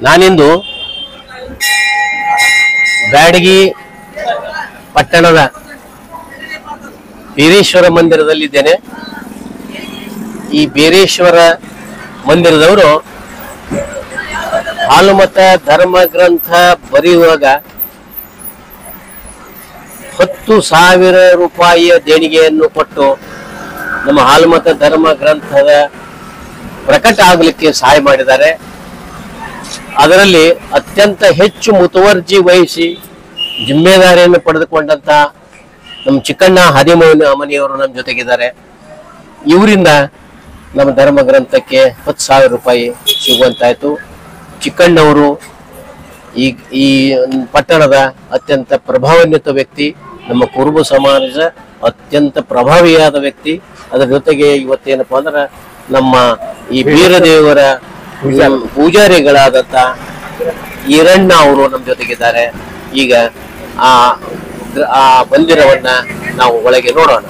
ನಾನಿಂದು ಬ್ಯಾಡಗಿ ಪಟ್ಟಣದ ಬೀರೇಶ್ವರ ಮಂದಿರದಲ್ಲಿದ್ದೇನೆ. ಈ ಬೀರೇಶ್ವರ ಮಂದಿರದವರು ಹಾಲುಮತ ಧರ್ಮ ಗ್ರಂಥ ಬರೆಯುವಾಗ 10,000 ರೂಪಾಯಿಯ ದೇಣಿಗೆಯನ್ನು ಕೊಟ್ಟು ನಮ್ಮ ಹಾಲುಮತ ಧರ್ಮ ಗ್ರಂಥದ ಪ್ರಕಟ ಆಗಲಿಕ್ಕೆ ಸಹಾಯ ಮಾಡಿದ್ದಾರೆ. ಅದರಲ್ಲಿ ಅತ್ಯಂತ ಹೆಚ್ಚು ಮುತುವರ್ಜಿ ವಹಿಸಿ ಜಿಮ್ಮೆದಾರಿಯನ್ನು ಪಡೆದುಕೊಂಡಂತ ನಮ್ಮ ಚಿಕ್ಕಣ್ಣ ಹಾದಿಮೋಹನ ಅಮನಿಯವರು ನಮ್ಮ ಜೊತೆಗಿದ್ದಾರೆ. ಇವರಿಂದ ನಮ್ಮ ಧರ್ಮ ಗ್ರಂಥಕ್ಕೆ 10,000 ರೂಪಾಯಿ ಸಿಗುವಂತಾಯ್ತು. ಚಿಕ್ಕಣ್ಣವರು ಈ ಪಟ್ಟಣದ ಅತ್ಯಂತ ಪ್ರಭಾವಾನ್ವಿತ ವ್ಯಕ್ತಿ, ನಮ್ಮ ಕುರುಬ ಸಮಾಜ ಅತ್ಯಂತ ಪ್ರಭಾವಿಯಾದ ವ್ಯಕ್ತಿ. ಅದರ ಜೊತೆಗೆ ಇವತ್ತೇನಪ್ಪಾ ಅಂದ್ರೆ ನಮ್ಮ ಈ ಬೀರದೇವರ ಪೂಜಾರಿಗಳಾದಂತ ಈರಣ್ಣ ಅವರು ನಮ್ಮ ಜೊತೆಗಿದ್ದಾರೆ. ಈಗ ಆ ಮಂದಿರವನ್ನ ನಾವು ಒಳಗೆ ನೋಡೋಣ.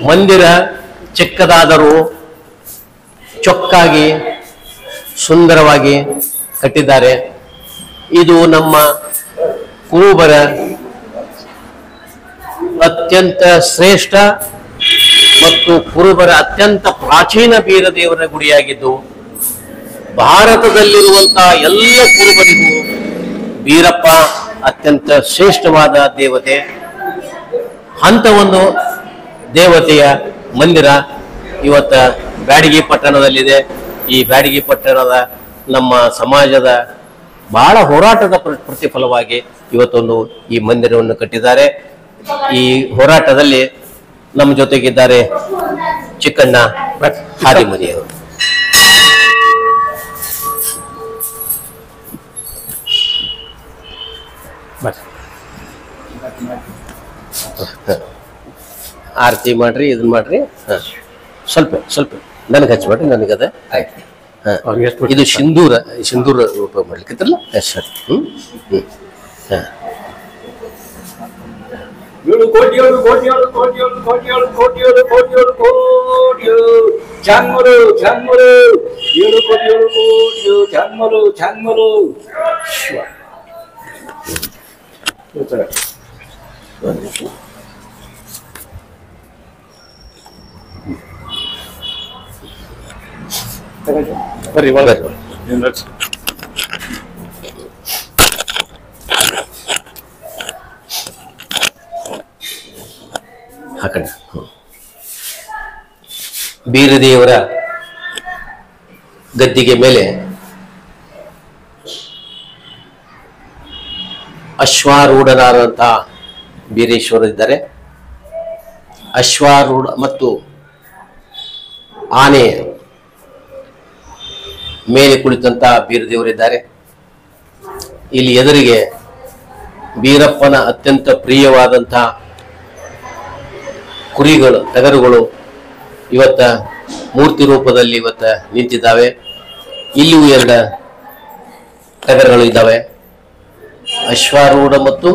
ಮಂದಿರ ಚಿಕ್ಕದಾದರೂ ಚೊಕ್ಕಾಗಿ ಸುಂದರವಾಗಿ ಕಟ್ಟಿದ್ದಾರೆ. ಇದು ನಮ್ಮ ಕುರುಬರ ಅತ್ಯಂತ ಶ್ರೇಷ್ಠ ಮತ್ತು ಕುರುಬರ ಅತ್ಯಂತ ಪ್ರಾಚೀನ ಬೀರದೇವರ ಗುಡಿಯಾಗಿದ್ದು, ಭಾರತದಲ್ಲಿರುವಂತಹ ಎಲ್ಲ ಕುರುಬರಿಗೂ ಬೀರಪ್ಪ ಅತ್ಯಂತ ಶ್ರೇಷ್ಠವಾದ ದೇವತೆ. ಅಂತ ಒಂದು ದೇವತೆಯ ಮಂದಿರ ಇವತ್ತ ಬ್ಯಾಡಗಿ ಪಟ್ಟಣದಲ್ಲಿದೆ. ಈ ಬ್ಯಾಡಗಿ ಪಟ್ಟಣದ ನಮ್ಮ ಸಮಾಜದ ಬಹಳ ಹೋರಾಟದ ಪ್ರತಿಫಲವಾಗಿ ಇವತ್ತೊಂದು ಈ ಮಂದಿರವನ್ನು ಕಟ್ಟಿದ್ದಾರೆ. ಈ ಹೋರಾಟದಲ್ಲಿ ನಮ್ಮ ಜೊತೆಗಿದ್ದಾರೆ ಚಿಕ್ಕಣ್ಣ ಹಾದಿಮನಿಯವರು. ಆರತಿ ಮಾಡ್ರಿ, ಇದನ್ನ ಮಾಡ್ರಿ. ಸ್ವಲ್ಪ ಸ್ವಲ್ಪ ನನಗೆ ಹಚ್ಬೇಡ್ರಿ, ನನಗದ ಆಯ್ತು. ಇದು ಸಿಂಧೂರ ರೂಪ ಮಾಡ್ಲಿಕ್ಕಿದ್ರಲ್ಲ, ಸರಿ. ಬರ್ರಿ ಒಳಗೆ ಹಾಕಣ. ಬೀರದೇವರ ಗದ್ದಿಗೆ ಮೇಲೆ ಅಶ್ವಾರೂಢರಾದಂತಹ ಬೀರೇಶ್ವರ ಇದ್ದಾರೆ. ಅಶ್ವಾರೂಢ ಮತ್ತು ಆನೆ ಮೇಲೆ ಕುಳಿತಂತಹ ಬೀರದೇವರಿದ್ದಾರೆ. ಇಲ್ಲಿ ಎದುರಿಗೆ ಬೀರಪ್ಪನ ಅತ್ಯಂತ ಪ್ರಿಯವಾದಂತಹ ಕುರಿಗಳು, ಟಗರುಗಳು ಇವತ್ತ ಮೂರ್ತಿ ರೂಪದಲ್ಲಿ ಇವತ್ತ ನಿಂತಿದ್ದಾವೆ. ಇಲ್ಲಿಯೂ 2 ಟಗರುಗಳು ಇದ್ದಾವೆ. ಅಶ್ವಾರೂಢ ಮತ್ತು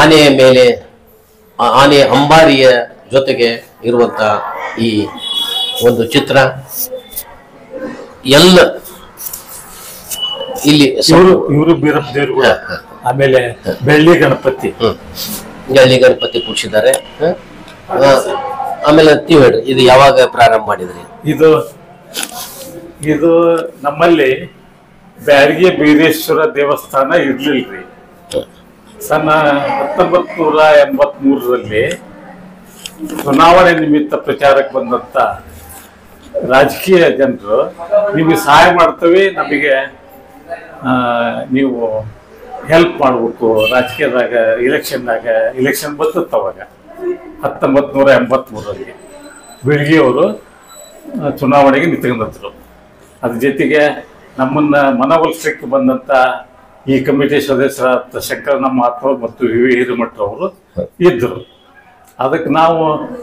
ಆನೆಯ ಮೇಲೆ, ಆನೆಯ ಅಂಬಾರಿಯ ಜೊತೆಗೆ ಇರುವಂತಹ ಈ ಒಂದು ಚಿತ್ರ ಎಲ್ಲ ಇಲ್ಲಿ ಇವರು ಬೀರಪ್ಪ ದೇವರು. ಆಮೇಲೆ ಬೆಳ್ಳಿ ಗಣಪತಿ ಕೂಡಿಸಿದ್ದಾರೆ. ಆಮೇಲೆ ನೀವು ಹೇಳ್ರಿ, ಇದು ಯಾವಾಗ ಪ್ರಾರಂಭ ಮಾಡಿದ್ರಿ? ಇದು ನಮ್ಮಲ್ಲಿ ಬ್ಯಾಡಗಿ ಬೀರೇಶ್ವರ ದೇವಸ್ಥಾನ ಇರ್ಲಿಲ್ರಿ. ಸಣ್ಣ 1983ರಲ್ಲಿ ಚುನಾವಣೆ ನಿಮಿತ್ತ ಪ್ರಚಾರಕ್ಕೆ ಬಂದಂತ ರಾಜಕೀಯ ಜನರು ನಿಮಗೆ ಸಹಾಯ ಮಾಡ್ತೇವೆ, ನಮಗೆ ನೀವು ಹೆಲ್ಪ್ ಮಾಡ್ಬೇಕು ರಾಜಕೀಯದಾಗ, ಇಲೆಕ್ಷನ್ ಬರ್ತತ್ತ. ಅವಾಗ 1983ರಲ್ಲಿ ಬೆಳಗ್ಗೆಯವರು ಚುನಾವಣೆಗೆ ನಿಂತ್ಕೊಂಡ್ರು. ಅದ್ರ ಜೊತೆಗೆ ನಮ್ಮನ್ನ ಮನವೊಲಿಸಲಿಕ್ಕೆ ಬಂದಂತ ಈ ಕಮಿಟಿ ಸದಸ್ಯರಾದ ಶಂಕರಮ್ಮ ಅಥವಾ ಮತ್ತು ಹಿರೇಮಠ ಅವರು ಇದ್ರು. ಅದಕ್ಕೆ ನಾವು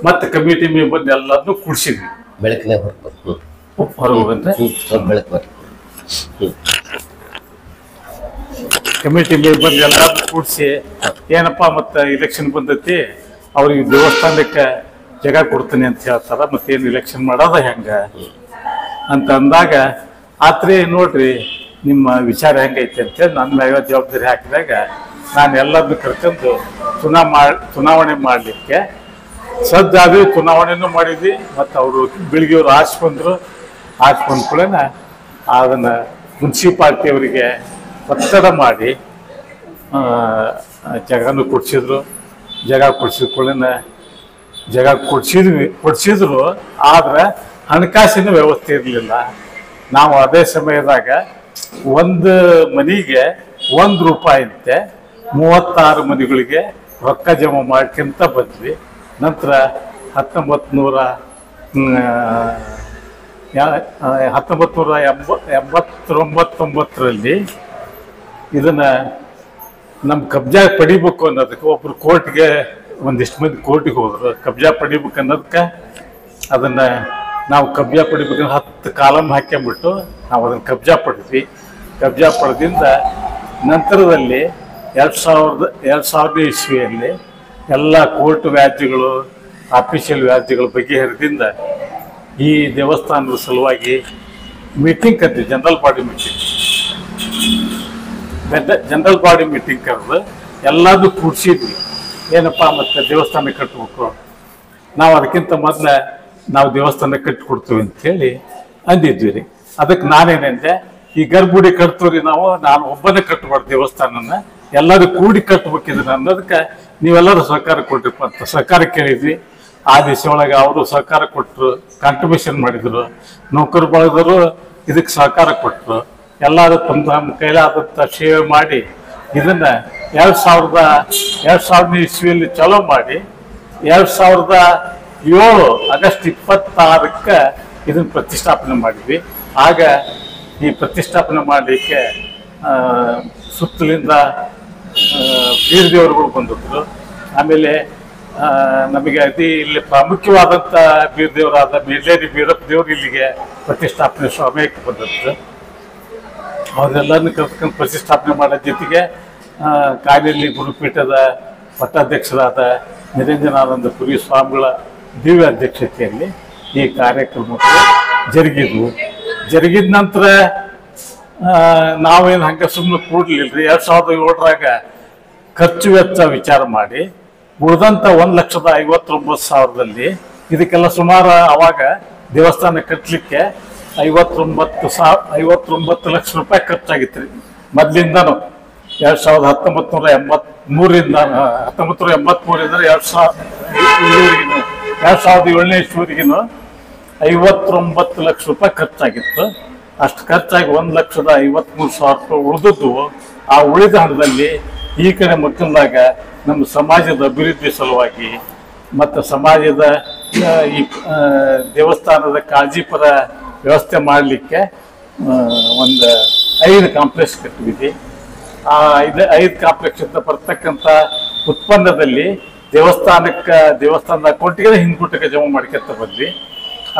ಮತ್ತೆ ಕಮಿಟಿ ಮೆಂಬರ್ ಎಲ್ಲರನ್ನೂ ಕೂಡಿಸಿದ್ವಿ. ಬೆಳಕಿನ ಹೊರತು ಹೊರಗೆ ಹೋಗಂತೆ ಸ್ವಲ್ಪ ಬೆಳಕು ಬರ್ರಿ. ಕಮಿಟಿ ಮೆಂಬರ್ ಎಲ್ಲ ಕೂಡಿಸಿ ಏನಪ್ಪಾ ಮತ್ತೆ ಇಲೆಕ್ಷನ್ ಬಂದೈತಿ ಅವ್ರಿಗೆ ದೇವಸ್ಥಾನಕ್ಕೆ ಜಾಗ ಕೊಡ್ತೀನಿ ಅಂತ ಹೇಳ್ತಾರ, ಮತ್ತೇನು ಇಲೆಕ್ಷನ್ ಮಾಡೋದ ಹೆಂಗ ಅಂತ ಅಂದಾಗ ಆತ್ರಿ ನೋಡ್ರಿ ನಿಮ್ಮ ವಿಚಾರ ಹೆಂಗೈತಿ ಅಂತೇಳಿ ನನ್ನ ಮ್ಯಾಗ ಜವಾಬ್ದಾರಿ ಹಾಕಿದಾಗ ನಾನು ಎಲ್ಲದನ್ನು ಕರ್ಕೊಂಡು ಚುನಾವಣೆ ಮಾಡಲಿಕ್ಕೆ ಸದ್ದಾದ್ವಿ. ಚುನಾವಣೆನೂ ಮಾಡಿದ್ವಿ. ಮತ್ತು ಅವರು ಬೆಳಿಗ್ಗೆಯವರು ಆಚೆ ಬಂದರು. ಆಚೆ ಬಂದ ಕೂಡಲೇ ಅದನ್ನು ಮುನ್ಸಿಪಾಲ್ಟಿಯವರಿಗೆ ಒತ್ತಡ ಮಾಡಿ ಜಾಗನೂ ಕೊಡಿಸಿದ್ರು. ಜಾಗ ಕೊಡಿಸಿದ ಕೂಡಲೇ ಜಾಗ ಕೊಡಿಸಿದ್ರು. ಆದ್ರೆ ಹಣಕಾಸಿನ ವ್ಯವಸ್ಥೆ ಇರಲಿಲ್ಲ. ನಾವು ಅದೇ ಸಮಯದಾಗ ಒಂದು ಮನೆಗೆ ₹1 ಅಂತೆ 36 ಮನೆಗಳಿಗೆ ರೊಕ್ಕ ಜಮಾ ಮಾಡ್ಕೊಂತ ಬಂದ್ವಿ. ನಂತರ 1989ರಲ್ಲಿ ಇದನ್ನ ನಮ್ಮ ಕಬ್ಜಾ ಪಡಿಬೇಕು ಅನ್ನೋದಕ್ಕೆ ಒಬ್ರು ಕೋರ್ಟ್ಗೆ ಒಂದಿಷ್ಟು ಮಂದಿ ಕೋರ್ಟಿಗೆ ಹೋದ್ರು. ಕಬ್ಜಾ ಪಡಿಬೇಕು ಅನ್ನೋದಕ್ಕೆ ಅದನ್ನ ನಾವು ಕಬ್ಜಾ ಪಡಿಬೇಕಂದ್ರೆ 10 ಕಾಲಮ್ ಹಾಕ್ಕೊಂಡ್ಬಿಟ್ಟು ನಾವು ಅದನ್ನು ಕಬ್ಜಾ ಪಡೆದ್ವಿ. ಕಬ್ಜಾ ಪಡೆದಿಂದ ನಂತರದಲ್ಲಿ 2000 ಇಸ್ವಿಯಲ್ಲಿ ಎಲ್ಲ ಕೋರ್ಟ್ ವ್ಯಾಜ್ಯಗಳು, ಆಫೀಷಿಯಲ್ ವ್ಯಾಜ್ಯಗಳ ಬಗೆಹರಿದಿಂದ ಈ ದೇವಸ್ಥಾನದ ಸಲುವಾಗಿ ಮೀಟಿಂಗ್ ಕರೆದ್ವಿ. ಜನರಲ್ ಬಾಡಿ ಮೀಟಿಂಗ್ ಕರೆದು ಎಲ್ಲದೂ ಕೂಡಿಸಿದ್ವಿ. ಏನಪ್ಪ ಮತ್ತೆ ದೇವಸ್ಥಾನ ಕಟ್ಟಬೇಕು, ನಾವು ಅದಕ್ಕಿಂತ ಮೊದಲೇ ನಾವು ದೇವಸ್ಥಾನ ಕಟ್ಟಿಕೊಡ್ತೀವಿ ಅಂತೇಳಿ ಅಂದಿದ್ವಿ ರೀ. ಅದಕ್ಕೆ ನಾನೇನಂದೆ, ಈ ಗರ್ಭಗುಡಿ ಕಟ್ತೀವ್ರಿ, ನಾನು ಒಬ್ಬನೇ ಕಟ್ಟಬಾರ್ದು ದೇವಸ್ಥಾನನ, ಎಲ್ಲರೂ ಕೂಡಿ ಕಟ್ಟಬೇಕಿದ್ರೆ ಅನ್ನೋದಕ್ಕೆ ನೀವೆಲ್ಲರೂ ಸಹಕಾರ ಕೊಟ್ರಿಪ್ಪ ಅಂತ ಸಹಕಾರ ಕೇಳಿದ್ವಿ. ಆ ದಿವಸ ಒಳಗೆ ಅವರು ಸಹಕಾರ ಕೊಟ್ಟರು, ಕಾಂಟ್ರಿಬ್ಯೂಷನ್ ಮಾಡಿದ್ರು. ನೌಕರು ಬಳಗರು ಇದಕ್ಕೆ ಸಹಕಾರ ಕೊಟ್ಟರು. ಎಲ್ಲರೂ ತಮ್ಮ ಕೈಲಾದಂಥ ಸೇವೆ ಮಾಡಿ ಇದನ್ನ 2000 ಇಸ್ವಿಯಲ್ಲಿ ಚಾಲೂ ಮಾಡಿ 2007 ಆಗಸ್ಟ್ 26ಕ್ಕೆ ಇದನ್ನು ಪ್ರತಿಷ್ಠಾಪನೆ ಮಾಡಿದ್ವಿ. ಆಗ ಈ ಪ್ರತಿಷ್ಠಾಪನೆ ಮಾಡಲಿಕ್ಕೆ ಸುತ್ತಲಿಂದ ಬೀರ್ ದೇವರುಗಳು ಬಂದಿದ್ರು. ಆಮೇಲೆ ನಮಗೆ ಇಲ್ಲಿ ಪ್ರಾಮುಖ್ಯವಾದಂಥ ಬೀರ್ ದೇವರಾದ ಮೇಲೇರಿ ಬೀರಪ್ಪ ದೇವರು ಇಲ್ಲಿಗೆ ಪ್ರತಿಷ್ಠಾಪನೆ ಸಮಯಕ್ಕೆ ಬಂದಿದ್ರು. ಅವರೆಲ್ಲರನ್ನು ಕರ್ಕೊಂಡು ಪ್ರತಿಷ್ಠಾಪನೆ ಮಾಡೋ ಜೊತೆಗೆ ಕಾಲೇಲಿ ಗುರುಪೀಠದ ಪಟ್ಟಾಧ್ಯಕ್ಷರಾದ ನಿರಂಜನಾನಂದ ಪುರಿ ಸ್ವಾಮಿಗಳ ದಿವ್ಯ ಅಧ್ಯಕ್ಷತೆಯಲ್ಲಿ ಈ ಕಾರ್ಯಕ್ರಮಗಳು ಜರುಗಿದ ನಂತರ ನಾವೇನು ಹಂಗೆ ಸುಮ್ಮನೆ ಕೂಡಲಿಲ್ಲ ರೀ. 2007ರಾಗ ಖರ್ಚು ವೆಚ್ಚ ವಿಚಾರ ಮಾಡಿ ಉಳಿದಂಥ 1,59,000ದಲ್ಲಿ ಇದಕ್ಕೆಲ್ಲ ಸುಮಾರು ಅವಾಗ ದೇವಸ್ಥಾನ ಕಟ್ಟಲಿಕ್ಕೆ 59 ಲಕ್ಷ ರೂಪಾಯಿ ಖರ್ಚಾಗಿತ್ತು ರೀ. ಮೊದಲಿಂದನೂ 1983ರಿಂದ 2007ನೇ ಇಸ್ವಿವರೆಗಿನೂ 59 ಲಕ್ಷ ರೂಪಾಯಿ ಖರ್ಚಾಗಿತ್ತು. ಅಷ್ಟು ಖರ್ಚಾಗಿ 1,53,000 ರೂಪಾಯಿ ಉಳಿದದ್ದು. ಆ ಉಳಿದ ಹಣದಲ್ಲಿ ಈ ಕಡೆ ಮಕ್ಕಳಾಗ ನಮ್ಮ ಸಮಾಜದ ಅಭಿವೃದ್ಧಿ ಸಲುವಾಗಿ ಮತ್ತು ಸಮಾಜದ ಈ ದೇವಸ್ಥಾನದ ಕಾಳಜಿಪರ ವ್ಯವಸ್ಥೆ ಮಾಡಲಿಕ್ಕೆ ಒಂದು 5 ಕಾಂಪ್ಲೆಕ್ಸ್ ಕಟ್ಟಿದ್ವಿ. ಆ 5 ಕಾಂಪ್ಲೆಕ್ಸ್ ಅಂತ ಬರ್ತಕ್ಕಂಥ ಉತ್ಪನ್ನದಲ್ಲಿ ದೇವಸ್ಥಾನದ ಅಕೌಂಟಿಗೆ ಹಿಂದ್ಗುಟ್ಟಕ್ಕೆ ಜಮಾ ಮಾಡ್ಕೊತ ಬಂದ್ವಿ.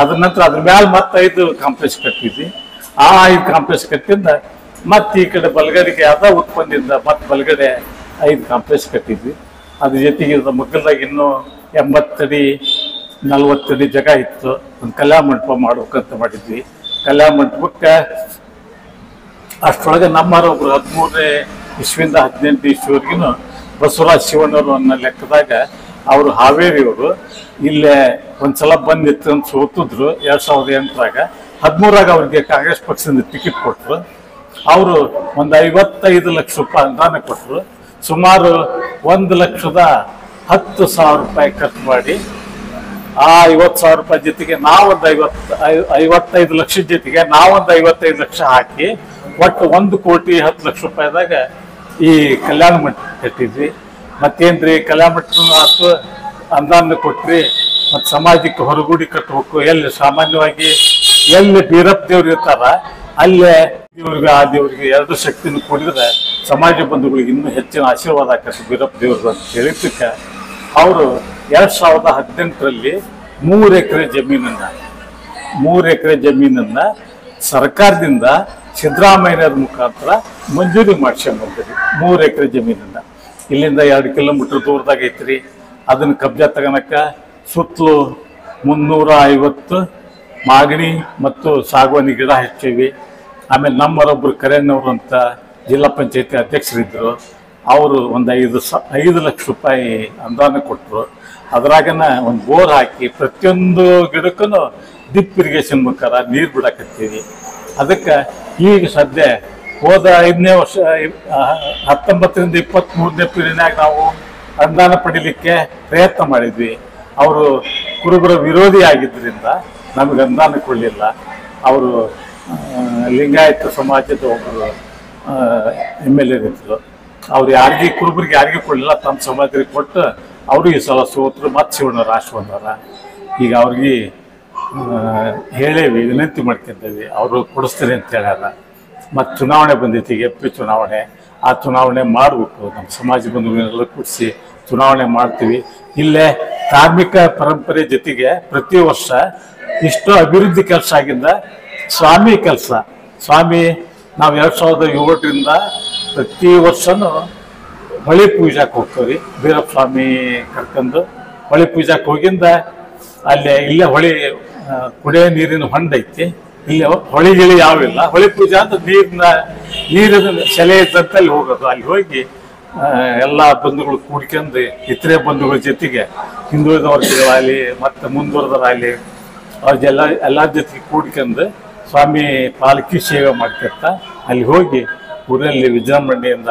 ಅದ್ರ ನಂತರ ಅದ್ರ ಮ್ಯಾಲೆ ಮತ್ತೆ 5 ಕಾಂಪ್ಲೆಕ್ಸ್ ಕಟ್ಟಿದ್ವಿ. ಆ 5 ಕಾಂಪ್ಲೆಕ್ಸ್ ಕಟ್ಟಿಂದ ಮತ್ತೆ ಈ ಕಡೆ ಬಲಗಡೆಗೆ ಅದ ಉತ್ಪನ್ನದಿಂದ ಮತ್ತೆ ಬಲಗಡೆ 5 ಕಾಂಪ್ಲೆಕ್ಸ್ ಕಟ್ಟಿದ್ವಿ. ಅದ್ರ ಜೊತೆಗೆ ಮಗ್ಗಲ್ದಾಗ ಇನ್ನೂ 80 ಅಡಿ 40 ಅಡಿ ಜಾಗ ಇತ್ತು. ಒಂದು ಕಲ್ಯಾಣ ಮಂಟಪ ಮಾಡ್ಬೇಕಂತ ಮಾಡಿದ್ವಿ. ಕಲ್ಯಾಣ ಮಂಟಪಕ್ಕೆ ಅಷ್ಟರೊಳಗೆ ನಮ್ಮರ ಒಬ್ರು 13ನೇ ಇಸ್ವಿಯಿಂದ 18ನೇ ಇಸ್ವಿವರೆಗಿನ ಬಸವರಾಜ್ ಶಿವಣ್ಣವರು ಅನ್ನೋ ಲೆಕ್ಕದಾಗ ಅವರು ಹಾವೇರಿಯವರು ಇಲ್ಲೇ ಒಂದ್ಸಲ ಬಂದಿತ್ತು ಅಂತ ಸೋತಿದ್ರು. 2008ರಾಗ 13ರಾಗ ಅವ್ರಿಗೆ ಕಾಂಗ್ರೆಸ್ ಪಕ್ಷದಿಂದ ಟಿಕೆಟ್ ಕೊಟ್ಟರು. ಅವರು ಒಂದು 55 ಲಕ್ಷ ರೂಪಾಯಿ ಅನುದಾನ ಕೊಟ್ಟರು. ಸುಮಾರು 1,10,000 ರೂಪಾಯಿ ಖರ್ಚು ಮಾಡಿ ಆ 50,000 ರೂಪಾಯಿ ಜೊತೆಗೆ ನಾವೊಂದು 55 ಲಕ್ಷದ ಜೊತೆಗೆ ನಾವೊಂದು 55 ಲಕ್ಷ ಹಾಕಿ ಒಟ್ಟು 1,10,00,000 ರೂಪಾಯಿದಾಗ ಈ ಕಲ್ಯಾಣ ಮಂಟಪ ಕಟ್ಟಿದ್ವಿ. ಮತ್ತೇನ್ರಿ ಕಲ್ಯಾಣ ಮಂಟಪ ಆತು ಅನುದಾನ ಕೊಟ್ರಿ. ಮತ್ತು ಸಮಾಜಕ್ಕೆ ಹೊರಗೂಡಿ ಕಟ್ಟಬೇಕು. ಎಲ್ಲಿ ಸಾಮಾನ್ಯವಾಗಿ ಎಲ್ಲಿ ಬೀರಪ್ಪ ದೇವ್ರು ಇರ್ತಾರ ಅಲ್ಲೇ ದೇವ್ರಿಗೆ ಆ ದೇವ್ರಿಗೆ 2 ಶಕ್ತಿನ ಕೊಡಿದ್ರೆ ಸಮಾಜ ಬಂಧುಗಳಿಗೆ ಇನ್ನೂ ಹೆಚ್ಚಿನ ಆಶೀರ್ವಾದ ಆಕಷ್ಟು ಬೀರಪ್ಪ ದೇವ್ರದ್ದು ಅಂತ ಹೇಳಿದ್ದಕ್ಕೆ ಅವರು 2018ರಲ್ಲಿ 3 ಎಕರೆ ಜಮೀನನ್ನ 3 ಎಕರೆ ಜಮೀನನ್ನ ಸರ್ಕಾರದಿಂದ ಸಿದ್ದರಾಮಯ್ಯನವ್ರ ಮುಖಾಂತರ ಮಂಜೂರಿ ಮಾಡ್ಸ್ಕೊಂಡ್ಬಂದ್ರಿ. 3 ಎಕರೆ ಜಮೀನನ್ನ ಇಲ್ಲಿಂದ 2 ಕಿಲೋಮೀಟರ್ ದೂರದಾಗ ಐತ್ರಿ. ಅದನ್ನ ಕಬ್ಜಾ ತಗೋಣಕ್ಕ ಸುತ್ತಲೂ 350 ಮಾಗಣಿ ಮತ್ತು ಸಾಗವಾನಿ ಗಿಡ ಹಚ್ಚೀವಿ. ಆಮೇಲೆ ನಮ್ಮರೊಬ್ಬರು ಕರೆಯಣ್ಣವರು ಅಂತ ಜಿಲ್ಲಾ ಪಂಚಾಯತಿ ಅಧ್ಯಕ್ಷರಿದ್ದರು. ಅವರು ಒಂದು 5 ಲಕ್ಷ ರೂಪಾಯಿ ಅನುದಾನ ಕೊಟ್ಟರು. ಅದ್ರಾಗನ ಒಂದು ಬೋರ್ ಹಾಕಿ ಪ್ರತಿಯೊಂದು ಗಿಡಕ್ಕೂ ಡಿಪ್ ಇರಿಗೇಷನ್ ಮುಖಾಂತರ ನೀರು ಬಿಡಕತ್ತೀವಿ. ಅದಕ್ಕೆ ಈಗ ಸದ್ಯ ಹೋದ 5ನೇ ವರ್ಷ 19ರಿಂದ 23ನೇ ಪೀಳಿಗೆನಾಗ ನಾವು ಅನುದಾನ ಪಡಿಲಿಕ್ಕೆ ಪ್ರಯತ್ನ ಮಾಡಿದ್ವಿ. ಅವರು ಕುರುಬರ ವಿರೋಧಿ ಆಗಿದ್ದರಿಂದ ನಮಗೆ ಅನುದಾನ ಕೊಡಲಿಲ್ಲ. ಅವರು ಲಿಂಗಾಯತ ಸಮಾಜದ ಒಬ್ಬರು MLA ಇದ್ರು. ಅವ್ರು ಕುರುಬರಿಗೆ ಯಾರಿಗೂ ಕೊಡಲಿಲ್ಲ, ತಮ್ಮ ಸಮಾಜರಿಗೆ ಕೊಟ್ಟು ಅವರು ಈ ಸಲ ಸೋತರು. ಮತ್ತೆ ಶಿವಣ್ಣವ್ರು ಆಶ್ವಣ್ಣವ್ರ ಈಗ ಅವ್ರಿಗೆ ಹೇಳೇವಿ, ವಿನಂತಿ ಮಾಡ್ಕೊಂಡೇವಿ, ಅವರು ಕೊಡಿಸ್ತೀರಿ ಅಂತ ಹೇಳ್ಯಾರ. ಮತ್ತು ಚುನಾವಣೆ ಬಂದೈತಿ, MP ಚುನಾವಣೆ. ಆ ಚುನಾವಣೆ ಮಾಡಬೇಕು. ನಮ್ಮ ಸಮಾಜ ಬಂಧುಗಳನ್ನೆಲ್ಲ ಕೂಡಿಸಿ ಚುನಾವಣೆ ಮಾಡ್ತೀವಿ. ಇಲ್ಲೇ ಕಾರ್ಮಿಕ ಪರಂಪರೆ ಜೊತೆಗೆ ಪ್ರತಿ ವರ್ಷ ಇಷ್ಟು ಅಭಿವೃದ್ಧಿ ಕೆಲಸ ಆಗಿಂದ ಸ್ವಾಮಿ ಕೆಲಸ. ಸ್ವಾಮಿ ನಾವು 2007ರಿಂದ ಪ್ರತಿ ವರ್ಷನೂ ಹೊಳಿ ಪೂಜಾಕ್ಕೆ ಹೋಗ್ತೀವಿ. ಬೀರಪ್ಪ ಸ್ವಾಮಿ ಕರ್ಕೊಂಡು ಹೊಳಿ ಪೂಜಾಕ್ಕೆ ಹೋಗಿಂದ ಇಲ್ಲೇ ಹೊಳಿ ಕುಡಿಯೋ ನೀರಿನ ಹೊಂಡ ಐತಿ. ಇಲ್ಲಿ ಹೊಳಿಗಿಳಿ ಯಾವಿಲ್ಲ. ಹೊಳಿ ಪೂಜಾ ಅಂತ ನೀರಿನ ಸೆಲೆ ಇದ್ದಂತಲ್ಲಿ ಹೋಗೋದು. ಅಲ್ಲಿ ಹೋಗಿ ಎಲ್ಲ ಬಂಧುಗಳು ಕೂಡ್ಕೊಂಡು ಇತರೆ ಬಂಧುಗಳ ಜೊತೆಗೆ ಹಿಂದುಳಿದ ವರ್ಗಗಳಾಗಲಿ ಮತ್ತು ಮುಂದುವರೆದರಾಗಲಿ ಎಲ್ಲರ ಜೊತೆಗೆ ಕೂಡ್ಕೊಂಡು ಸ್ವಾಮಿ ಪಾಲಕಿ ಸೇವೆ ಮಾಡ್ಕೊತ ಅಲ್ಲಿ ಹೋಗಿ ಊರಲ್ಲಿ ವಿಜೃಂಭಣೆಯಿಂದ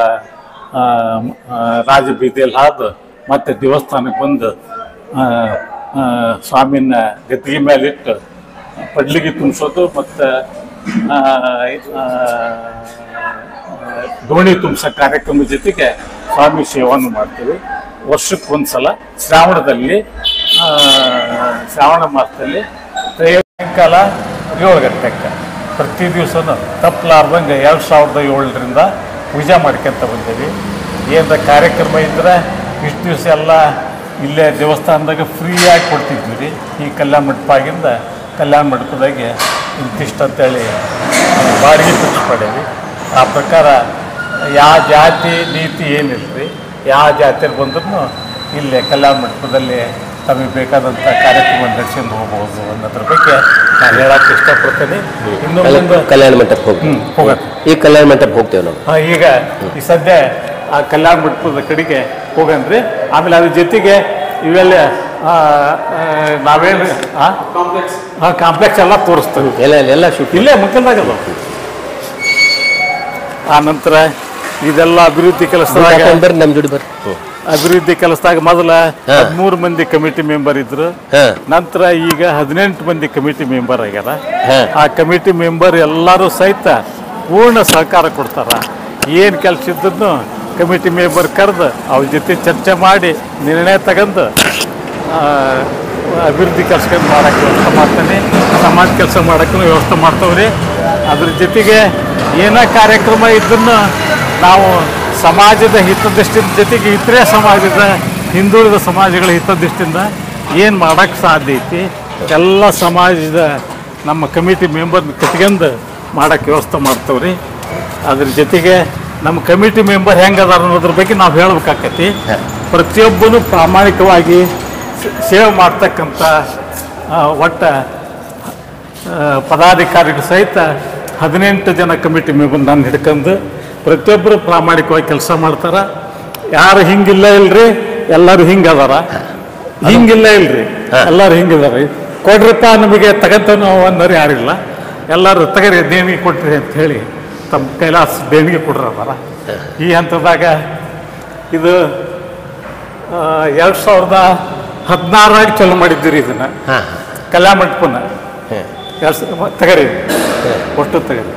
ರಾಜ ಬೀದಿಯಲ್ಲಿ ಹಾದು ಮತ್ತೆ ದೇವಸ್ಥಾನಕ್ಕೆ ಬಂದು ಸ್ವಾಮಿನ ಗದ್ದಿಗೆ ಮೇಲಿಟ್ಟು ಪಡ್ಲಿಗೆ ತುಂಬಿಸೋದು ಮತ್ತು ದೋಣಿ ತುಂಬಿಸೋ ಕಾರ್ಯಕ್ರಮದ ಜೊತೆಗೆ ಸ್ವಾಮಿ ಸೇವೆಯನ್ನು ಮಾಡ್ತೀವಿ. ವರ್ಷಕ್ಕೊಂದ್ಸಲ ಶ್ರಾವಣದಲ್ಲಿ ಶ್ರಾವಣ ಮಾಸದಲ್ಲಿ ಸಾಯಂಕಾಲ 7 ಗಂಟೆಗೆ ಪ್ರತಿ ದಿವಸನೂ ತಪ್ಪಲಾರ್ದಂಗೆ 2007ರಿಂದ ಪೂಜೆ ಮಾಡ್ಕೊಂತ ಬಂದೀವಿ. ಏನರ ಕಾರ್ಯಕ್ರಮ ಇದ್ರೆ ಇಷ್ಟು ದಿವಸ ಎಲ್ಲ ಇಲ್ಲೇ ದೇವಸ್ಥಾನದಾಗ ಫ್ರೀಯಾಗಿ ಕೊಡ್ತಿದ್ವಿ ರೀ. ಈ ಕಲ್ಯಾಣ ಮಂಟಪ ಆಗಿಂದ ಕಲ್ಯಾಣ ಮಂಟಪದಾಗೆ ಇಂತಿಷ್ಟು ಅಂತೇಳಿ ಬಾಡಿಗೆ ಫಿಕ್ಸ್ ಮಾಡೀವಿ. ಆ ಪ್ರಕಾರ ಯಾವ ಜಾತಿ ನೀತಿ ಏನಿಲ್ಲ ರೀ. ಯಾವ ಜಾತಿಯರು ಬಂದ್ರೂ ಇಲ್ಲೇ ಕಲ್ಯಾಣ ಮಂಟಪದಲ್ಲಿ ತಮಗೆ ಬೇಕಾದಂಥ ಕಾರ್ಯಕ್ರಮ ನಡೆಸ್ಕೊಂಡು ಹೋಗ್ಬೋದು ಅನ್ನೋದ್ರ ಬಗ್ಗೆ ನಾನು ಹೇಳಕ್ಕೆ ಇಷ್ಟಪಡ್ತೀನಿ. ಇನ್ನೊಂದು ಕಲ್ಯಾಣ ಮಂಟಪಕ್ಕೆ ಹೋಗತ್ತೆ. ಈಗ ಕಲ್ಯಾಣ ಮಂಟಪಕ್ಕೆ ಹೋಗ್ತೇವೆ ನಾವು. ಈಗ ಈ ಸದ್ಯ ಆ ಕಲ್ಯಾಣ ಮಂಟಪದ ಕಡೆಗೆ ಹೋಗನ್ರಿ. ಆಮೇಲೆ ಅದ್ರ ಜೊತೆಗೆ ಇವೆಲ್ಲ ನಾವೇನು ಕಾಂಪ್ಲೆಕ್ಸ್ ಎಲ್ಲ ತೋರಿಸ್ತೀವಿ. ಎಲ್ಲ ಶೂಟ್ ಇಲ್ಲೇ ಮುಖ್ಯದಾಗಲ್ಲ. ಆ ನಂತರ ಇದೆಲ್ಲ ಅಭಿವೃದ್ಧಿ ಕೆಲಸದಾಗ ನಮ್ಮ ಜೋಡಿ ಬರ್ರಿ. ಅಭಿವೃದ್ಧಿ ಕೆಲಸದಾಗ ಮೊದಲ 13 ಮಂದಿ ಕಮಿಟಿ ಮೆಂಬರ್ ಇದ್ರು. ನಂತರ ಈಗ 18 ಮಂದಿ ಕಮಿಟಿ ಮೆಂಬರ್ ಆಗ್ಯಾರ. ಆ ಕಮಿಟಿ ಮೆಂಬರ್ ಎಲ್ಲರೂ ಸಹಿತ ಪೂರ್ಣ ಸಹಕಾರ ಕೊಡ್ತಾರ. ಏನು ಕೆಲಸ ಇದ್ದದ್ದು ಕಮಿಟಿ ಮೆಂಬರ್ ಕರೆದು ಅವ್ರ ಜೊತೆ ಚರ್ಚೆ ಮಾಡಿ ನಿರ್ಣಯ ತಗೊಂಡು ಅಭಿವೃದ್ಧಿ ಕೆಲಸಗಳನ್ನು ಮಾಡೋಕ್ಕೆ ವ್ಯವಸ್ಥೆ ಮಾಡ್ತಾನೆ. ಸಮಾಜ ಕೆಲಸ ಮಾಡೋಕ್ಕೂ ವ್ಯವಸ್ಥೆ ಮಾಡ್ತಾವ್ರಿ. ಅದ್ರ ಜೊತೆಗೆ ಏನೇ ಕಾರ್ಯಕ್ರಮ ಇದ್ದನ್ನು ನಾವು ಸಮಾಜದ ಹಿತದೃಷ್ಟಿಯ ಜೊತೆಗೆ ಇತರೆ ಸಮಾಜದ ಹಿಂದುಳಿದ ಸಮಾಜಗಳ ಹಿತದೃಷ್ಟಿಯಿಂದ ಏನು ಮಾಡೋಕ್ಕೆ ಸಾಧ್ಯ ಐತಿ ಎಲ್ಲ ಸಮಾಜದ ನಮ್ಮ ಕಮಿಟಿ ಮೆಂಬರ್ನ ಕಟ್ಕೊಂಡು ಮಾಡೋಕ್ಕೆ ವ್ಯವಸ್ಥೆ ಮಾಡ್ತೇವ್ರಿ. ಅದ್ರ ಜೊತೆಗೆ ನಮ್ಮ ಕಮಿಟಿ ಮೆಂಬರ್ ಹೆಂಗದಾರ ಅನ್ನೋದ್ರ ಬಗ್ಗೆ ನಾವು ಹೇಳ್ಬೇಕಾಕತಿ. ಪ್ರತಿಯೊಬ್ಬನು ಪ್ರಾಮಾಣಿಕವಾಗಿ ಸೇವೆ ಮಾಡ್ತಕ್ಕಂಥ ಒಟ್ಟ ಪದಾಧಿಕಾರಿಗಳು ಸಹಿತ 18 ಜನ ಕಮಿಟಿ ಮೆಂಬರ್ ನಾನು ಹಿಡ್ಕೊಂಡು ಪ್ರತಿಯೊಬ್ಬರು ಪ್ರಾಮಾಣಿಕವಾಗಿ ಕೆಲಸ ಮಾಡ್ತಾರ. ಯಾರು ಹಿಂಗಿಲ್ಲ ಇಲ್ರಿ, ಎಲ್ಲರೂ ಹಿಂಗದಾರ. ಹಿಂಗಿಲ್ಲ ಇಲ್ರಿ, ಎಲ್ಲರೂ ಹಿಂಗಿದಾರ. ಕೊಡ್ರಪ್ಪ ನಮಗೆ ತಗಂತನೋ ಅನ್ನೋರು ಯಾರಿಲ್ಲ. ಎಲ್ಲರೂ ತಗರಿ ದೇಣಿಗೆ ಕೊಟ್ರಿ ಅಂತ ಹೇಳಿ ತಮ್ಮ ಕೈಲಾಸ ದೇಣಿಗೆ ಕೊಡ್ರದಾರ. ಈ ಹಂತದಾಗ ಇದು 2016 ಚಾಲು ಮಾಡಿದ್ದೀರಿ ಇದನ್ನ ಕಲ್ಯಾಣ ಮಂಟಪನ. ತಗರಿ ಒಟ್ಟು ತಗರಿ.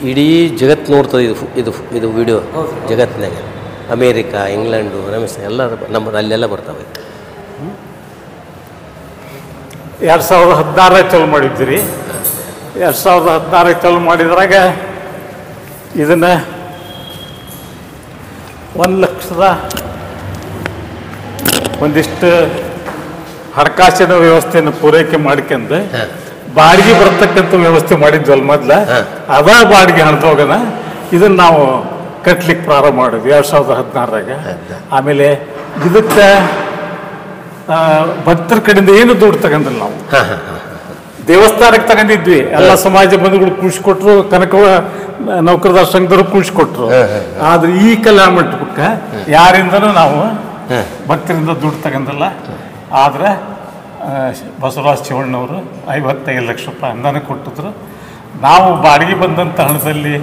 ಇಡೀ ಜಗತ್ತು ನೋಡ್ತದೆ ಇದು ವಿಡಿಯೋ. ಜಗತ್ತಿನಾಗ ಅಮೇರಿಕಾ, ಇಂಗ್ಲೆಂಡು, ರಮೇಶ್ ಎಲ್ಲ ನಮ್ಮದು ಅಲ್ಲೆಲ್ಲ ಬರ್ತವೆ. 2016 ಚಾಲು ಮಾಡಿದ್ದೀರಿ. 2016 ಚಾಲು ಮಾಡಿದ್ರಾಗ ಇದನ್ನು 1 ಲಕ್ಷದ ಒಂದಿಷ್ಟು ಹಣಕಾಸಿನ ವ್ಯವಸ್ಥೆಯನ್ನು ಪೂರೈಕೆ ಮಾಡ್ಕೊಂಡು ಬಾಡಿಗೆ ಬರ್ತಕ್ಕಂಥ ವ್ಯವಸ್ಥೆ ಮಾಡಿದ್ವಲ್ಲ ಮೊದ್ಲ ಅದ ಬಾಡಿಗೆ ಹಣದೋಗನ ಇದನ್ನ ನಾವು ಕಟ್ಲಿಕ್ಕೆ ಪ್ರಾರಂಭ ಮಾಡಿದ್ವಿ 2016ರಾಗ. ಆಮೇಲೆ ಇದಕ್ಕೆ ಭಕ್ತರ ಕಡೆಯಿಂದ ಏನು ದುಡ್ಡು ತಗೊಂಡಿಲ್ಲ ನಾವು, ದೇವಸ್ಥಾನಕ್ಕೆ ತಗೊಂಡಿದ್ವಿ. ಎಲ್ಲ ಸಮಾಜ ಬಂಧುಗಳು ಕೂಡಿಸ್ಕೊಟ್ರು, ಕನಕ ನೌಕರದಾರ ಸಂಘದವರು ಕೂಡಿಸ್ಕೊಟ್ರು. ಆದ್ರೆ ಈ ಕಲ್ಯಾಣ ಮಂಟಪಕ್ಕೆ ಯಾರಿಂದನೂ ನಾವು ಭಕ್ತರಿಂದ ದುಡ್ಡು ತಗೊಂಡಿಲ್ಲ. ಆದ್ರೆ ಬಸವರಾಜ ಶಿವಣ್ಣವರು 55 ಲಕ್ಷ ರೂಪಾಯಿ ಅನುದಾನ ಕೊಟ್ಟಿದ್ರು. ನಾವು ಬಾಡಿಗೆ ಬಂದಂಥ ಹಣದಲ್ಲಿ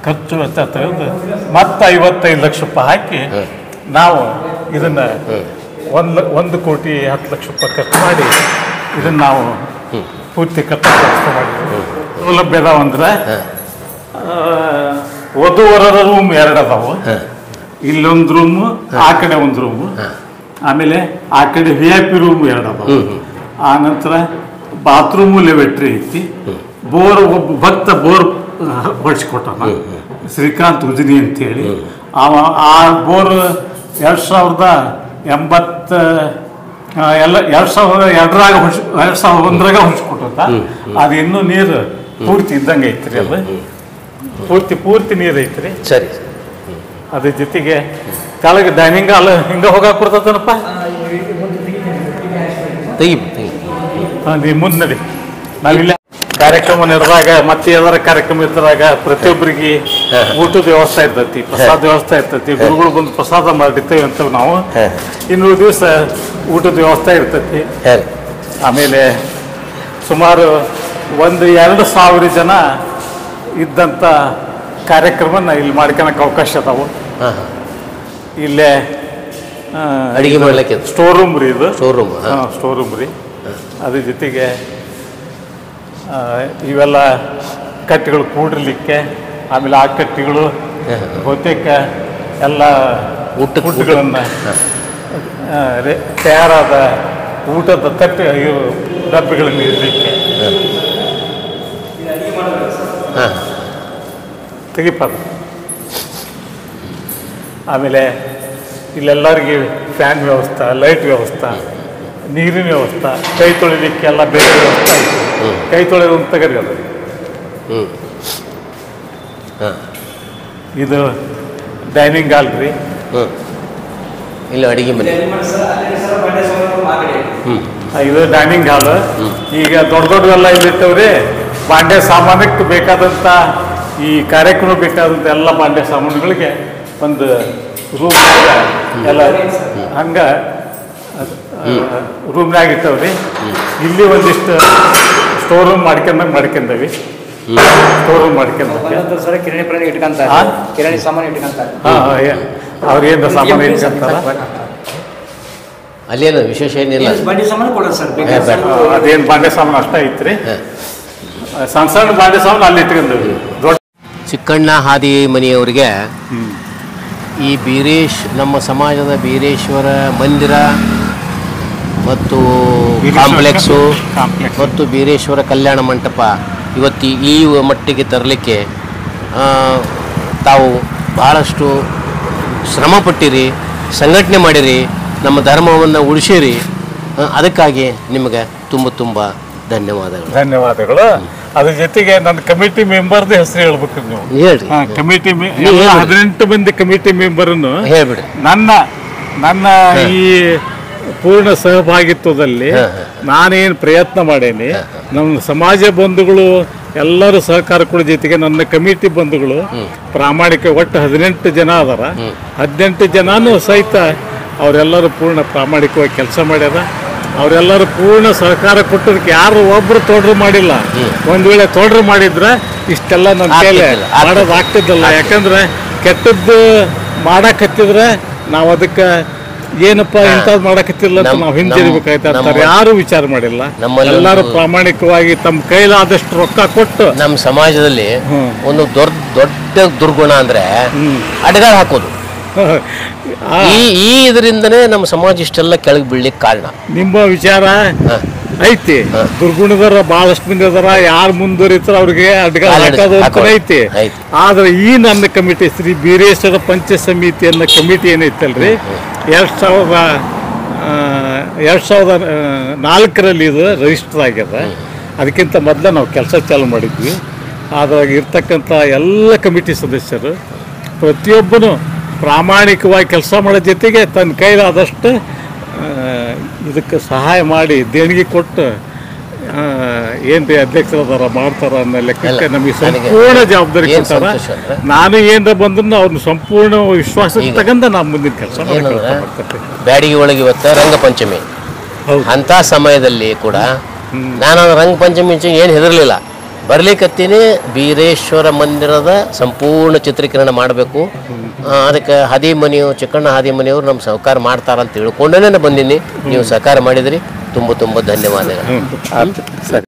ಖರ್ಚು ವೆಚ್ಚ ತೆಗೆದು ಮತ್ತೆ 55 ಲಕ್ಷ ರೂಪಾಯಿ ಹಾಕಿ ನಾವು ಇದನ್ನ 1 ಕೋಟಿ 10 ಲಕ್ಷ ರೂಪಾಯಿ ಖರ್ಚು ಮಾಡಿ ಇದನ್ನ ನಾವು ಪೂರ್ತಿ ಕೆಲಸ ಮಾಡಿದ್ವಿ. ಸೌಲಭ್ಯ ಅದಾವಂದ್ರೆ ವಧುವರರ ರೂಮ್ 2 ಅದಾವು. ಇಲ್ಲೊಂದು ರೂಮು, ಆ ಕಡೆ ಒಂದು ರೂಮು. ಆಮೇಲೆ ಆ ಕಡೆ VIP ರೂಮ್ 2 ಅದಾವು. ಆ ನಂತರ ಬಾತ್ರೂಮು ಲೆವೆಟ್ರಿ ಐತಿ. ಬೋರ್ ಒಬ್ಬ ಭಕ್ತ ಬೋರ್ ಹೊಡಿಸ್ಕೊಟ್ಟಾನ, ಶ್ರೀಕಾಂತ್ ಉಜಿನಿ ಅಂತೇಳಿ. ಆ ಬೋರ್ 2080 ಎಲ್ಲ 2002ರಾಗ 2001ರಾಗ ಹೊಡಿಸ್ಕೊಟ್ಟ. ಅದು ಇನ್ನೂ ನೀರು ಪೂರ್ತಿ ಇದ್ದಂಗೆ ಐತ್ರಿ. ಅದು ಪೂರ್ತಿ ನೀರು ಐತ್ರಿ. ಸರಿ. ಅದ್ರ ಜೊತೆಗೆ ಕೆಳಗೆ ಡೈನಿಂಗ್ ಹಾಲ್ ಹಿಂಗೆ ಹೋಗಕ್ಕೆ ಬರ್ತದನಪ್ಪ. ನೀವು ಮುಂದೆ ನಡಿ. ನಾವಿಲ್ಲ ಕಾರ್ಯಕ್ರಮ ನಡೆದಾಗ ಮತ್ತೆ ಯಾವ್ದಾರ ಕಾರ್ಯಕ್ರಮ ಇದ್ದಾಗ ಪ್ರತಿಯೊಬ್ಬರಿಗೆ ಊಟದ ವ್ಯವಸ್ಥೆ ಇರ್ತೈತಿ, ಪ್ರಸಾದ ವ್ಯವಸ್ಥೆ ಇರ್ತೈತಿ. ಗುರುಗಳು ಬಂದು ಪ್ರಸಾದ ಮಾಡಿರ್ತೇವೆ ಅಂತ ನಾವು. ಇನ್ನೂರು ದಿವಸ ಊಟದ ವ್ಯವಸ್ಥೆ ಇರ್ತೈತಿ. ಆಮೇಲೆ ಸುಮಾರು 1-2 ಜನ ಇದ್ದಂಥ ಕಾರ್ಯಕ್ರಮನ ಇಲ್ಲಿ ಮಾಡ್ಕೊಳಕ್ಕೆ ಅವಕಾಶ ಅದಾವು. ಇಲ್ಲೇ ಅಡಿಗೆ ಮಾಡ್ಲಿಕ್ಕೆ ಸ್ಟೋರ್ ರೂಮ್ ರೀ. ಇದು ಸ್ಟೋರ್ ರೂಮ್ ರೀ. ಅದ್ರ ಜೊತೆಗೆ ಇವೆಲ್ಲ ಕಟ್ಟಿಗಳು ಕೂಡಲಿಕ್ಕೆ, ಆಮೇಲೆ ಆ ಕಟ್ಟಿಗಳು ಬಹುತೇಕ ಎಲ್ಲ ಊಟಗಳನ್ನು ತಯಾರಾದ ಊಟದ ಡಬ್ಬಿಗಳನ್ನು ಇರಲಿಕ್ಕೆ ತೆಗಿಪಾದ. ಆಮೇಲೆ ಇಲ್ಲೆಲ್ಲರಿಗೆ ಫ್ಯಾನ್ ವ್ಯವಸ್ಥೆ, ಲೈಟ್ ವ್ಯವಸ್ಥೆ, ನೀರಿನ ವ್ಯವಸ್ಥೆ, ಕೈ ತೊಳಿಲಿಕ್ಕೆ ಎಲ್ಲ ಬೇರೆ ವ್ಯವಸ್ಥೆ ಆಯಿತು. ಕೈ ತೊಳೆದು ತೆಗರಿ ಅದು. ಇದು ಡೈನಿಂಗ್ ಹಾಲ್ ರೀ. ಇಲ್ಲ ಅಡಿಗೆ ಮನೆ. ಇದು ಡೈನಿಂಗ್ ಹಾಲ್. ಈಗ ದೊಡ್ಡವೆಲ್ಲ ಇಲ್ಲಿರ್ತವ್ರಿ. ಬಾಂಡೆ ಸಾಮಾನಕ್ಕೆ ಬೇಕಾದಂಥ, ಈ ಕಾರ್ಯಕ್ರಮ ಬೇಕಾದಂಥ ಎಲ್ಲ ಬಾಂಡೆ ಸಾಮಾನುಗಳಿಗೆ ಒಂದು ರೂಮ್ ಎಲ್ಲ ಹಂಗ ರೂಮ್ನಾಗ ಇರ್ತವ್ರಿ. ಇಲ್ಲಿ ಒಂದಿಷ್ಟು ಸ್ಟೋರ್ ರೂಮ್ ಮಾಡ್ಕೊಂಡವಿ. ಸ್ಟೋರ್ ರೂಮ್ ಕಿರಾಣಿ ಸಾಮಾನು ಇಟ್ಕೊಂತಾರೆ. ಅವ್ರೇನು ಸಾಮಾನು ಇಟ್ಕೊಂತಾರ. ಅಲ್ಲೇನು ವಿಶೇಷ ಏನಿಲ್ಲ. ಅದೇನು ಬಾಂಡೆ ಸಾಮಾನು ಅಷ್ಟೇ ಐತ್ರಿ. ಸಣ್ಣ ಬಾಂಡೆ ಸಾಮಾನು ಅಲ್ಲಿ ಇಟ್ಕೊಂಡವಿ. ದೊಡ್ಡ ಚಿಕ್ಕಣ್ಣ ಹಾದಿ ಮನೆಯವರಿಗೆ ಈ ನಮ್ಮ ಸಮಾಜದ ಬೀರೇಶ್ವರ ಮಂದಿರ ಮತ್ತು ಕಾಂಪ್ಲೆಕ್ಸು ಮತ್ತು ಬೀರೇಶ್ವರ ಕಲ್ಯಾಣ ಮಂಟಪ ಇವತ್ತು ಈ ಮಟ್ಟಿಗೆ ತರಲಿಕ್ಕೆ ತಾವು ಬಹಳಷ್ಟು ಶ್ರಮಪಟ್ಟಿರಿ, ಸಂಘಟನೆ ಮಾಡಿರಿ, ನಮ್ಮ ಧರ್ಮವನ್ನು ಉಳಿಸಿರಿ. ಅದಕ್ಕಾಗಿ ನಿಮಗೆ ತುಂಬ ಧನ್ಯವಾದಗಳು. ಅದ್ರ ಜೊತೆಗೆ ನನ್ನ ಕಮಿಟಿ ಮೆಂಬರ್ದು ಹೆಸರು ಹೇಳ್ಬೇಕು ನೀವು. ಹೇಳ್ರಿ. ಕಮಿಟಿ 18 ಮಂದಿ ಕಮಿಟಿ ಮೆಂಬರನ್ನು ಹೇಳ್ಬಿಡಿ. ನನ್ನ ಈ ಪೂರ್ಣ ಸಹಭಾಗಿತ್ವದಲ್ಲಿ ನಾನೇನು ಪ್ರಯತ್ನ ಮಾಡೇನಿ, ನಮ್ಮ ಸಮಾಜ ಬಂಧುಗಳು ಎಲ್ಲರೂ ಸಹಕಾರ ಕೊಡೋ ಜೊತೆಗೆ ನನ್ನ ಕಮಿಟಿ ಬಂಧುಗಳು ಪ್ರಾಮಾಣಿಕ ಒಟ್ಟು 18 ಜನ ಅದಾರ. 18 ಜನನೂ ಸಹಿತ ಅವರೆಲ್ಲರೂ ಪೂರ್ಣ ಪ್ರಾಮಾಣಿಕವಾಗಿ ಕೆಲಸ ಮಾಡ್ಯಾರ. ಅವರೆಲ್ಲರೂ ಪೂರ್ಣ ಸಹಕಾರ ಕೊಟ್ಟದಕ್ಕೆ ಯಾರು ಒಬ್ರು ತೊಡ್ರು ಮಾಡಿಲ್ಲ. ಒಂದ್ ವೇಳೆ ತೊಡ್ರು ಮಾಡಿದ್ರೆ ಇಷ್ಟೆಲ್ಲ ನನ್ನ ಕೈಲಿ ಮಾಡೋದು ಆಗ್ತಿದ್ದಲ್ಲ. ಯಾಕಂದ್ರೆ ಕೆಟ್ಟದ್ದು ಮಾಡಕತ್ತಿದ್ರೆ ನಾವು ಅದಕ್ಕೆ ಏನಪ್ಪ ಇಂಥದ್ದು ಮಾಡಕತ್ತಿಲ್ಲ ಅಂತ ನಾವು ಹಿಂದಿರ್ಬೇಕಾಯ್ತು. ಯಾರು ವಿಚಾರ ಮಾಡಿಲ್ಲ. ಎಲ್ಲರೂ ಪ್ರಾಮಾಣಿಕವಾಗಿ ತಮ್ಮ ಕೈಲಾದಷ್ಟು ರೊಕ್ಕ ಕೊಟ್ಟು. ನಮ್ಮ ಸಮಾಜದಲ್ಲಿ ಒಂದು ದೊಡ್ಡ ದುರ್ಗುಣ ಅಂದ್ರೆ ಅಡಗಾಲ ಹಾಕೋದು. ಈ ಇದರಿಂದನೇ ನಮ್ಮ ಸಮಾಜ ಇಷ್ಟೆಲ್ಲ ಕೆಳಗೆ ಬೀಳ್ಲಿಕ್ಕೆ ಕಾರಣ. ನಿಮ್ಮ ವಿಚಾರ ಐತಿ ದುರ್ಗುಣದರ ಬಹಳಷ್ಟು ಮಂದಿ ಅದಾರ, ಯಾರು ಮುಂದುವರಿತಾರ ಅವ್ರಿಗೆ ಅಡ್ಗಾಲ ಹಾಕೋದು ಅಂತ ಐತಿ. ಆದ್ರೆ ಈ ನನ್ನ ಕಮಿಟಿ ಶ್ರೀ ಬೀರೇಶ್ವರ ಪಂಚ ಸಮಿತಿ ಅನ್ನೋ ಕಮಿಟಿ ಏನೈತಲ್ರಿ 2004ರಲ್ಲಿ ಇದು ರಿಜಿಸ್ಟರ್ ಆಗ್ಯದ. ಅದಕ್ಕಿಂತ ಮೊದಲು ನಾವು ಕೆಲಸ ಚಾಲು ಮಾಡಿದ್ವಿ. ಅದ್ರಾಗ ಇರ್ತಕ್ಕಂಥ ಎಲ್ಲ ಕಮಿಟಿ ಸದಸ್ಯರು ಪ್ರತಿಯೊಬ್ಬನು ಪ್ರಾಮಾಣಿಕವಾಗಿ ಕೆಲಸ ಮಾಡೋ ಜೊತೆಗೆ ತನ್ನ ಕೈಲಾದಷ್ಟು ಇದಕ್ಕೆ ಸಹಾಯ ಮಾಡಿ ದೇಣಿಗೆ ಕೊಟ್ಟು ಏನ್ರಿ ಅಧ್ಯಕ್ಷರದಾರ ಮಾಡ್ತಾರ ಅನ್ನೋ ಲೆಕ್ಕಕ್ಕೆ ನಮಗೆ ಸಂಪೂರ್ಣ ಜವಾಬ್ದಾರಿ ಕೊಡ್ತಾರ. ನಾನು ಏನಾರ ಬಂದ್ರು ಅವ್ರನ್ನ ಸಂಪೂರ್ಣ ವಿಶ್ವಾಸಕ್ಕೆ ತಗೊಂಡ ನಾವು ಮುಂದಿನ ಕೆಲಸ ಮಾಡ್ತೇವೆ. ಬ್ಯಾಡಿಗೆ ಒಳಗೆ ಇವತ್ತು ರಂಗಪಂಚಮಿ ಅಂತ ಸಮಯದಲ್ಲಿ ಕೂಡ ನಾನು ರಂಗಪಂಚಮಿ ಏನು ಹೆದರ್ಲಿಲ್ಲ, ಬರ್ಲಿಕ್ಕತ್ತೀನಿ. ಬೀರೇಶ್ವರ ಮಂದಿರದ ಸಂಪೂರ್ಣ ಚಿತ್ರೀಕರಣ ಮಾಡಬೇಕು, ಅದಕ್ಕೆ ಹಾದಿಮನಿಯು ಚಿಕ್ಕಣ್ಣ ಹಾದಿಮನಿಯವರು ನಮ್ಮ ಸಹಕಾರ ಮಾಡ್ತಾರಂತ ತಿಳ್ಕೊಂಡೇ ಬಂದೀನಿ. ನೀವು ಸಹಕಾರ ಮಾಡಿದ್ರಿ, ತುಂಬ ಧನ್ಯವಾದಗಳು. ಸರಿ.